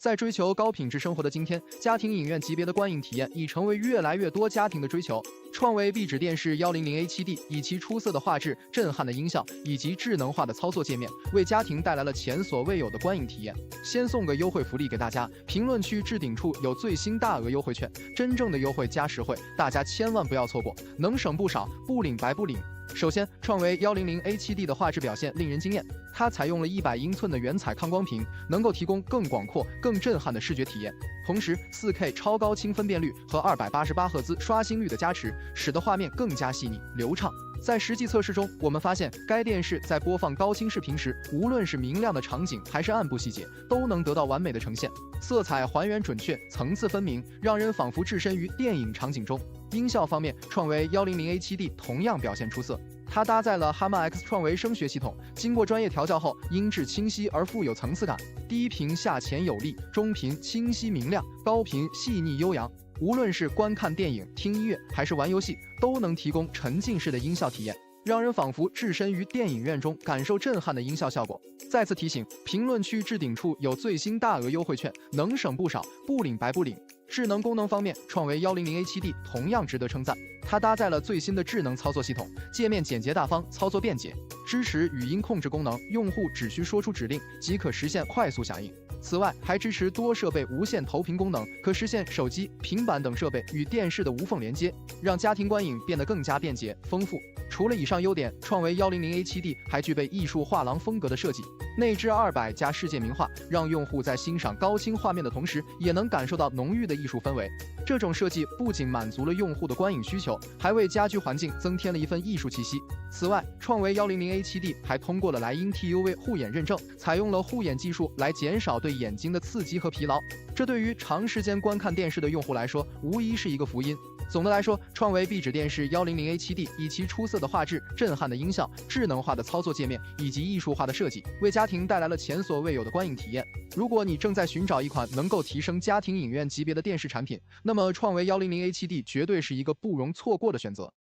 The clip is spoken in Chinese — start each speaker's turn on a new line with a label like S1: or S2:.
S1: 在追求高品质生活的今天，家庭影院级别的观影体验已成为越来越多家庭的追求。创维壁纸电视 100A7D 以其出色的画质、震撼的音效以及智能化的操作界面，为家庭带来了前所未有的观影体验。先送个优惠福利给大家，评论区置顶处有最新大额优惠券，真正的优惠加实惠，大家千万不要错过，能省不少，不领白不领。首先，创维 100A7D 的画质表现令人惊艳，它采用了100英寸的原彩抗光屏，能够提供更广阔、更震撼的视觉体验。同时 ，4K 超高清分辨率和288赫兹刷新率的加持，使得画面更加细腻流畅。在实际测试中，我们发现该电视在播放高清视频时，无论是明亮的场景还是暗部细节，都能得到完美的呈现，色彩还原准确，层次分明，让人仿佛置身于电影场景中。音效方面，创维 100A7D 同样表现出色。它搭载了 HAMA-X 创维声学系统，经过专业调教后，音质清晰而富有层次感。低频下潜有力，中频清晰明亮，高频细腻悠扬。无论是观看电影、听音乐还是玩游戏，都能提供沉浸式的音效体验，让人仿佛置身于电影院中，感受震撼的音效效果。再次提醒，评论区置顶处有最新大额优惠券，能省不少，不领白不领。智能功能方面，创维 100A7D 同样值得称赞。它搭载了最新的智能操作系统，界面简洁大方，操作便捷，支持语音控制功能，用户只需说出指令即可实现快速响应。此外，还支持多设备无线投屏功能，可实现手机、平板等设备与电视的无缝连接，让家庭观影变得更加便捷丰富。除了以上优点，创维 100A7D 还具备艺术画廊风格的设计，内置200加世界名画，让用户在欣赏高清画面的同时，也能感受到浓郁的艺术氛围。这种设计不仅满足了用户的观影需求，还为家居环境增添了一份艺术气息。此外，创维 100A7D 还通过了莱茵 TUV 护眼认证，采用了护眼技术来减少对眼睛的刺激和疲劳，这对于长时间观看电视的用户来说，无疑是一个福音。总的来说，创维壁纸电视 100A7D 以其出色的画质、震撼的音效、智能化的操作界面以及艺术化的设计，为家庭带来了前所未有的观影体验。如果你正在寻找一款能够提升家庭影院级别的电视产品，那么创维 100A7D 绝对是一个不容错过的选择。